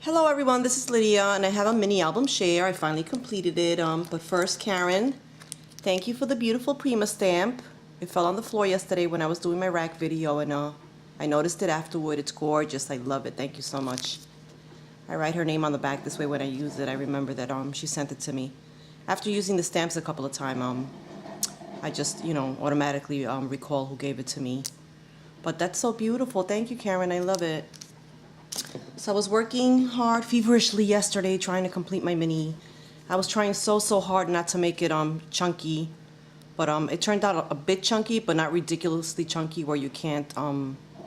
Hello everyone, this is Lydia and I have a mini album share. I finally completed it, but first Karen, thank you for the beautiful Prima stamp. It fell on the floor yesterday when I was doing my rack video and I noticed it afterward. It's gorgeous. I love it. Thank you so much. I write her name on the back this way when I use it. I remember that she sent it to me. After using the stamps a couple of times, I just, automatically recall who gave it to me. But that's so beautiful. Thank you, Karen. I love it. So I was working hard feverishly yesterday trying to complete my mini. I was trying so hard not to make it chunky, but it turned out a bit chunky, but not ridiculously chunky where you can't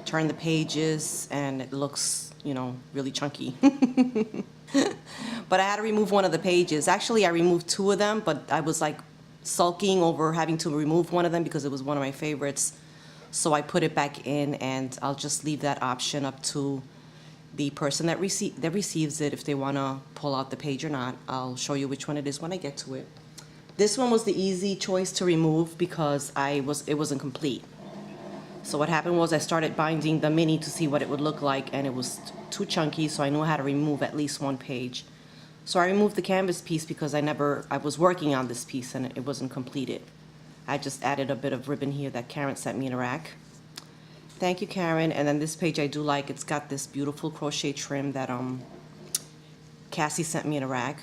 turn the pages and it looks, really chunky. But I had to remove one of the pages. Actually, I removed two of them, but I was like sulking over having to remove one of them because it was one of my favorites. So I put it back in, and I'll just leave that option up to the person that receives it if they want to pull out the page or not. I'll show you which one it is when I get to it. This one was the easy choice to remove because it wasn't complete. So what happened was I started binding the mini to see what it would look like, and it was too chunky, so I knew how to remove at least one page. So I removed the canvas piece because I was working on this piece and it wasn't completed. I just added a bit of ribbon here that Karen sent me in a rack. Thank you, Karen. And then this page I do like. It's got this beautiful crochet trim that Cassie sent me in a rack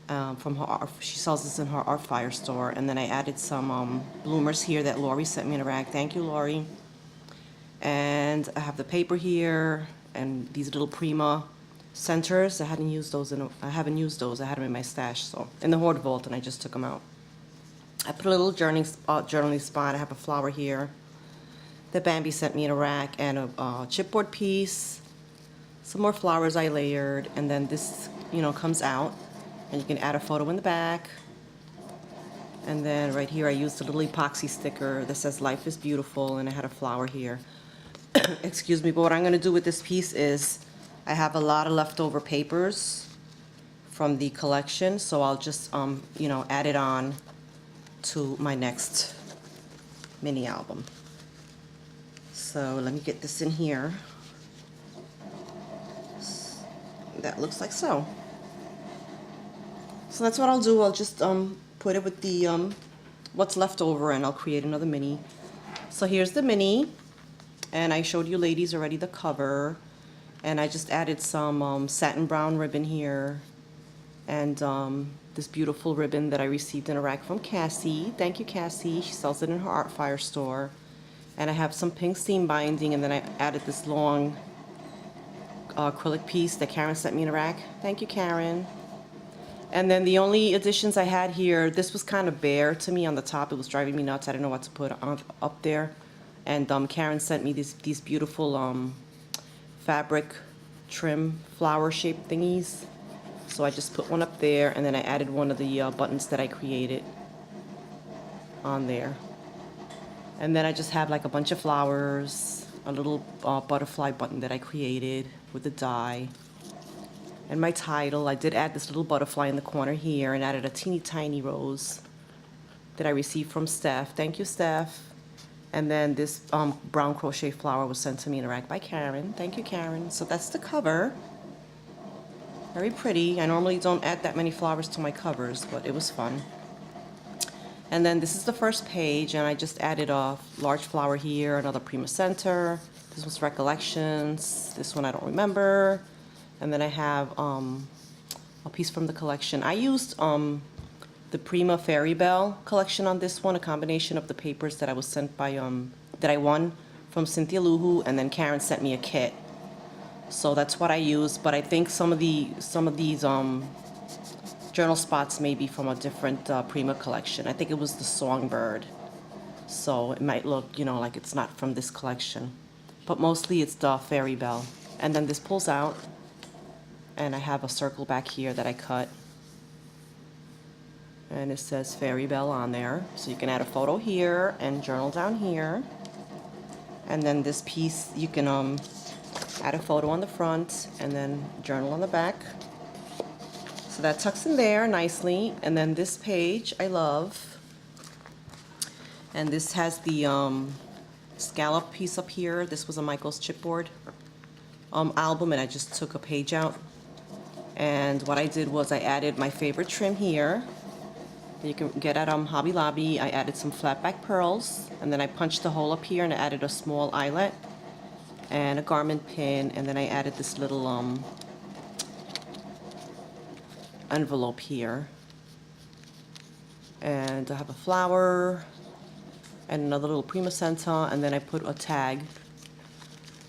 from her. She sells this in her Art Fire store. And then I added some bloomers here that Lori sent me in a rack. Thank you, Lori. And I have the paper here and these little Prima centers. I haven't used those. I had them in my stash, so in the hoard vault, and I just took them out. I put a little journaling spot. I have a flower here that Bambi sent me in a rack, and a chipboard piece, some more flowers I layered, and then this, comes out, and you can add a photo in the back. And then right here I used a little epoxy sticker that says "Life is Beautiful," and I had a flower here. Excuse me, but what I'm going to do with this piece is I have a lot of leftover papers from the collection, so I'll just, add it on to my next mini album. So let me get this in here. That looks like so. So that's what I'll do. I'll just put it with the what's left over, and I'll create another mini. So here's the mini, and I showed you ladies already the cover, and I just added some satin brown ribbon here, and this beautiful ribbon that I received in a rack from Cassie. Thank you, Cassie. She sells it in her Art Fire store. And I have some pink seam binding, and then I added this long acrylic piece that Karen sent me in a rack. Thank you, Karen. And then the only additions I had here, this was kind of bare to me on the top. It was driving me nuts. I didn't know what to put up there. And Karen sent me these beautiful fabric trim flower shaped thingies. So I just put one up there, and then I added one of the buttons that I created on there. And then I just have like a bunch of flowers, a little butterfly button that I created with the die. And my title, I did add this little butterfly in the corner here, and added a teeny tiny rose that I received from Steph. Thank you, Steph. And then this brown crochet flower was sent to me in a rack by Karen. Thank you, Karen. So that's the cover. Very pretty. I normally don't add that many flowers to my covers, but it was fun. And then this is the first page, and I just added a large flower here, another Prima Center. This was Recollections. This one I don't remember. And then I have a piece from the collection. I used the Prima Fairy Belle collection on this one, a combination of the papers that I was sent by that I won from Cynthia Luhu, and then Karen sent me a kit. So that's what I used. But I think some of these journal spots may be from a different Prima collection. I think it was the Songbird, so it might look, like it's not from this collection, but mostly it's the Fairy Belle. And then this pulls out, and I have a circle back here that I cut, and it says Fairy Belle on there, so you can add a photo here and journal down here. And then this piece, you can add a photo on the front and then journal on the back. So that tucks in there nicely. And then this page I love, and this has the scallop piece up here. This was a Michael's chipboard, album, and I just took a page out. And what I did was I added my favorite trim here. You can get at Hobby Lobby. I added some flat back pearls, and then I punched a hole up here and I added a small eyelet and a garment pin, and then I added this little envelope here. And I have a flower and another little Prima Centa, and then I put a tag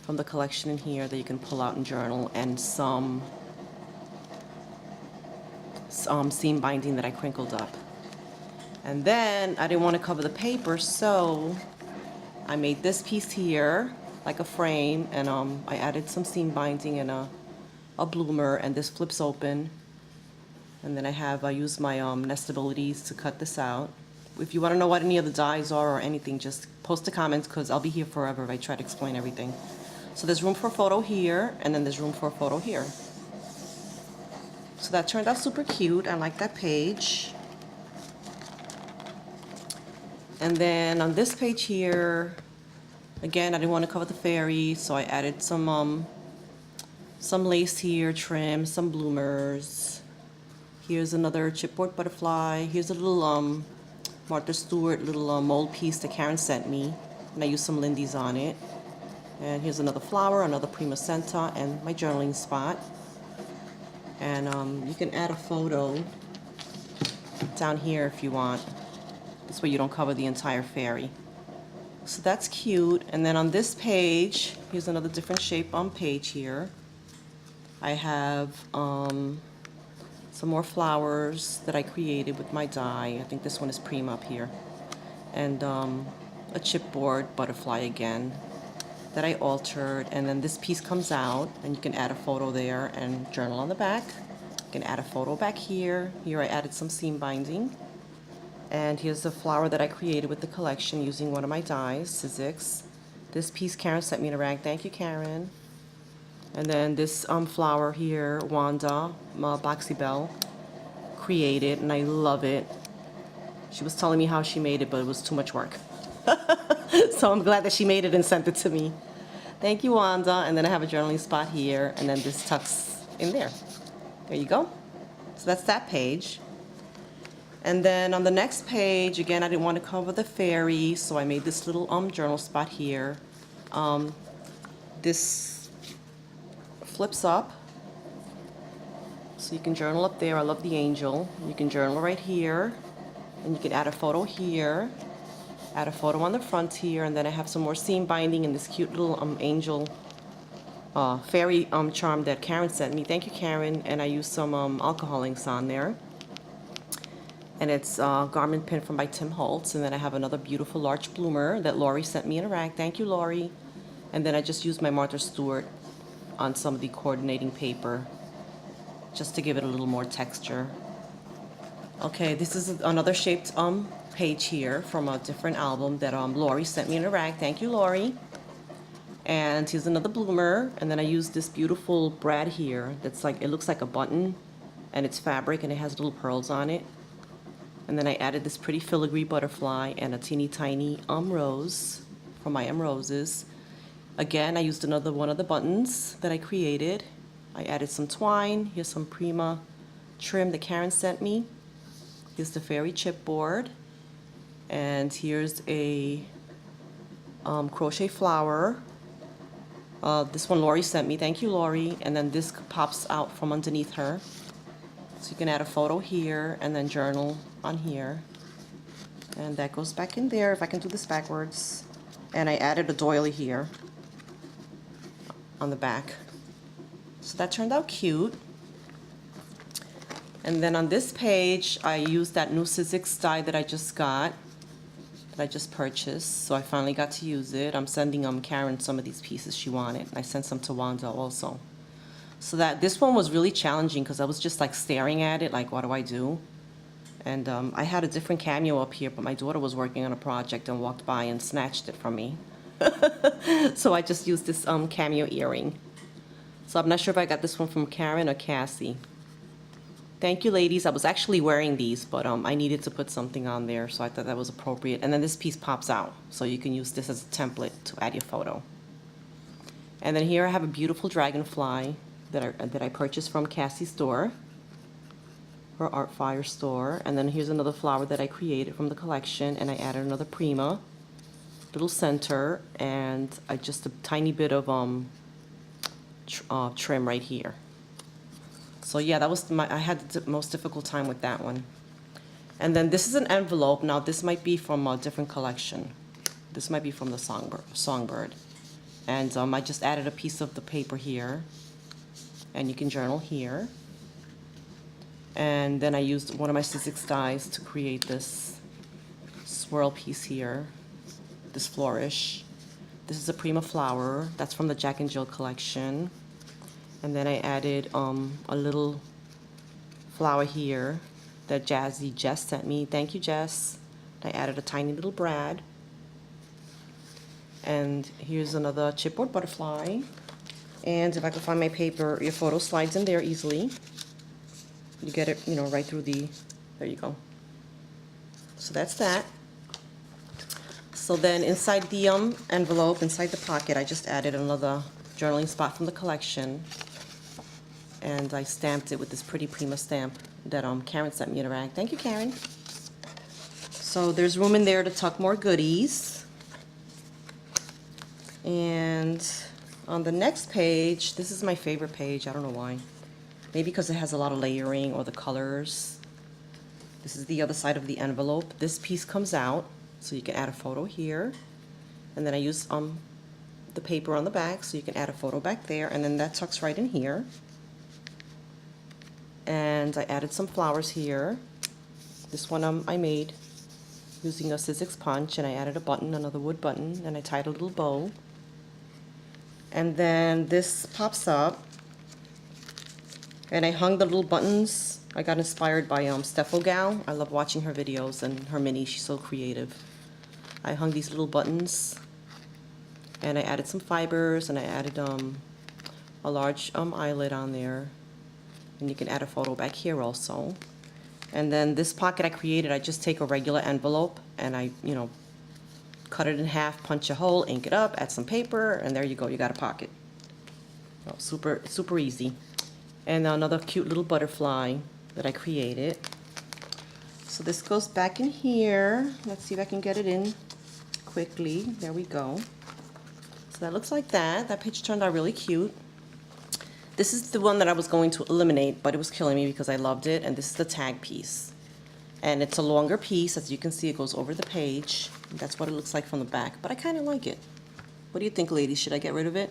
from the collection in here that you can pull out and journal, and some seam binding that I crinkled up. And then I didn't want to cover the paper, so I made this piece here like a frame, and I added some seam binding and a bloomer, and this flips open. And then I used my nestabilities to cut this out. If you want to know what any of the dies are or anything, just post the comments, because I'll be here forever if I try to explain everything. So there's room for a photo here, and then there's room for a photo here. So that turned out super cute. I like that page. And then on this page here, again, I didn't want to cover the fairy, so I added some lace here, trim, some bloomers. Here's another chipboard butterfly. Here's a little Martha Stewart little mold piece that Karen sent me, and I used some Lindy's on it. And here's another flower, another Prima Centa, and my journaling spot. And you can add a photo down here if you want. This way you don't cover the entire fairy. So that's cute. And then on this page, here's another different shape page here. I have some more flowers that I created with my die. I think this one is Prima up here. And a chipboard butterfly again that I altered. And then this piece comes out, and you can add a photo there and journal on the back. You can add a photo back here. Here I added some seam binding. And here's the flower that I created with the collection using one of my dies, hugz. This piece Karen sent me in a rag. Thank you, Karen. And then this flower here, Wanda, Boxy Belle, created, and I love it. She was telling me how she made it, but it was too much work. So I'm glad that she made it and sent it to me. Thank you, Wanda. And then I have a journaling spot here, and then this tucks in there. There you go. So that's that page. And then on the next page, again, I didn't want to cover the fairy, so I made this little journal spot here. This flips up, so you can journal up there. I love the angel. You can journal right here, and you can add a photo here, add a photo on the front here, and then I have some more seam binding in this cute little angel fairy charm that Karen sent me. Thank you, Karen. And I used some alcohol inks on there. And it's a garment pin from by Tim Holtz. And then I have another beautiful large bloomer that Lori sent me in a rag. Thank you, Lori. And then I just used my Martha Stewart on some of the coordinating paper just to give it a little more texture. Okay, this is another shaped page here from a different album that Lori sent me in a rag. Thank you, Lori. And here's another bloomer. And then I used this beautiful brad here that's like, it looks like a button, and it's fabric, and it has little pearls on it. And then I added this pretty filigree butterfly and a teeny tiny rose from my roses. Again, I used another one of the buttons that I created. I added some twine. Here's some Prima trim that Karen sent me. Here's the fairy chipboard. And here's a crochet flower. This one Lori sent me. Thank you, Lori. And then this pops out from underneath her. So you can add a photo here and then journal on here. And that goes back in there, if I can do this backwards. And I added a doily here on the back. So that turned out cute. And then on this page, I used that new hugz die that I just got, that I just purchased. So I finally got to use it. I'm sending Karen some of these pieces she wanted. I sent some to Wanda also. So that this one was really challenging because I was just like staring at it, like, what do I do? And I had a different cameo up here, but my daughter was working on a project and walked by and snatched it from me. So I just used this cameo earring. So I'm not sure if I got this one from Karen or Cassie. Thank you, ladies. I was actually wearing these, but I needed to put something on there, so I thought that was appropriate. And then this piece pops out, so you can use this as a template to add your photo. And then here I have a beautiful dragonfly that I purchased from Cassie's store, her Art Fire store. And then here's another flower that I created from the collection, and I added another Prima little center, and just a tiny bit of trim right here. So yeah, that was I had the most difficult time with that one. And then this is an envelope. Now this might be from a different collection. This might be from the Songbird. And I just added a piece of the paper here, and you can journal here. And then I used one of my hugz dies to create this swirl piece here, this flourish. This is a Prima flower. That's from the Jack and Jill collection. And then I added a little flower here that Jazzy Jess sent me. Thank you, Jess. I added a tiny little brad. And here's another chipboard butterfly. And if I can find my paper, your photo slides in there easily. You get it, you know, right through the, there you go. So that's that. So then inside the envelope, inside the pocket, I just added another journaling spot from the collection. And I stamped it with this pretty Prima stamp that Karen sent me in a rag. Thank you, Karen. So there's room in there to tuck more goodies. And on the next page, this is my favorite page. I don't know why. Maybe because it has a lot of layering or the colors. This is the other side of the envelope. This piece comes out, so you can add a photo here. And then I use the paper on the back, so you can add a photo back there. And then that tucks right in here. And I added some flowers here. This one I made using a hugz punch, and I added a button, another wood button, and I tied a little bow. And then this pops up, and I hung the little buttons. I got inspired by Steffo Gal. I love watching her videos and her mini. She's so creative. I hung these little buttons, and I added some fibers, and I added a large eyelet on there. And you can add a photo back here also. And then this pocket I created, I just take a regular envelope and I, you know, cut it in half, punch a hole, ink it up, add some paper, and there you go, you got a pocket. Oh, super, super easy. And another cute little butterfly that I created. So this goes back in here. Let's see if I can get it in quickly. There we go. So that looks like that. That page turned out really cute. This is the one that I was going to eliminate, but it was killing me because I loved it, and this is the tag piece. And it's a longer piece. As you can see, it goes over the page. That's what it looks like from the back, but I kind of like it. What do you think, ladies? Should I get rid of it?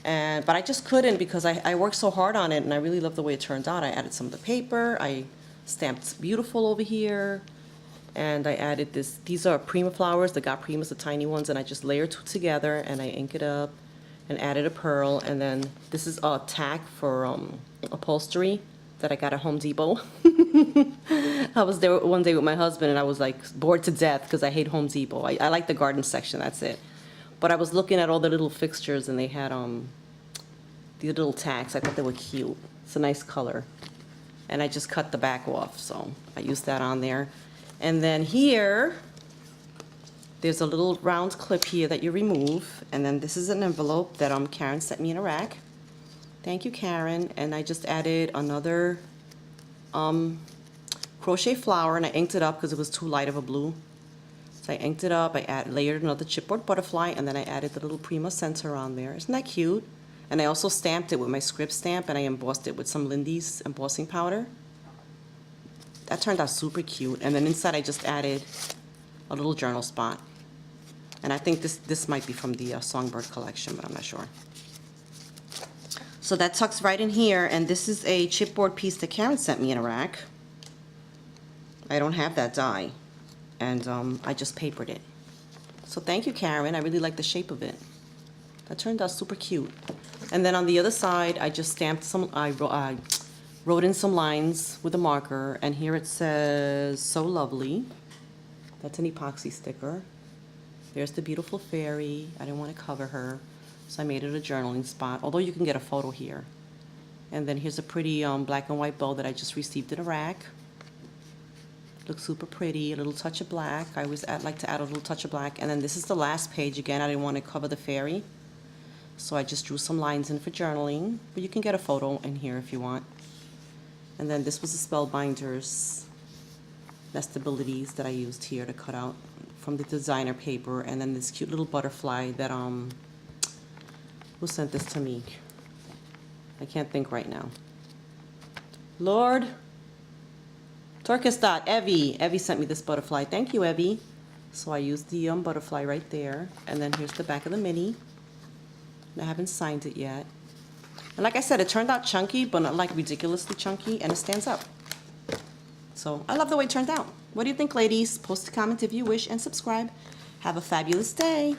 But I just couldn't because I worked so hard on it, and I really love the way it turned out. I added some of the paper. I stamped beautiful over here, and I added this. These are Prima flowers. The Got Primas, the tiny ones, and I just layered two together, and I ink it up. And added a pearl, and then this is a tack for upholstery that I got at Home Depot. I was there one day with my husband, and I was like bored to death because I hate Home Depot. I like the garden section, that's it. But I was looking at all the little fixtures, and they had these little tacks. I thought they were cute. It's a nice color. And I just cut the back off, so I used that on there. And then here, there's a little round clip here that you remove, and then this is an envelope that Karen sent me in a rack. Thank you, Karen. And I just added another crochet flower, and I inked it up because it was too light of a blue. So I inked it up, I layered another chipboard butterfly, and then I added the little Prima center on there. Isn't that cute? And I also stamped it with my script stamp, and I embossed it with some Lindy's embossing powder. That turned out super cute. And then inside I just added a little journal spot. And I think this might be from the Songbird collection, but I'm not sure. So that tucks right in here, and this is a chipboard piece that Karen sent me in a rack. I don't have that die, and I just papered it. So thank you, Karen. I really like the shape of it. That turned out super cute. And then on the other side, I just stamped some, I wrote in some lines with a marker, and here it says, "So lovely." That's an epoxy sticker. There's the beautiful fairy. I didn't want to cover her, so I made it a journaling spot, although you can get a photo here. And then here's a pretty black and white bow that I just received in a rack. Looks super pretty, a little touch of black. I always like to add a little touch of black. And then this is the last page. Again, I didn't want to cover the fairy, So I just drew some lines in for journaling, but you can get a photo in here if you want. And then this was the Spellbinders nestabilities that I used here to cut out from the designer paper. And then this cute little butterfly that, who sent this to me? I can't think right now. Lord. Turkistat, Evie. Evie sent me this butterfly. Thank you, Evie. So I used the butterfly right there. And then here's the back of the mini. I haven't signed it yet. And like I said, it turned out chunky, but not like ridiculously chunky, and it stands up. So I love the way it turned out. What do you think, ladies? Post a comment if you wish and subscribe. Have a fabulous day.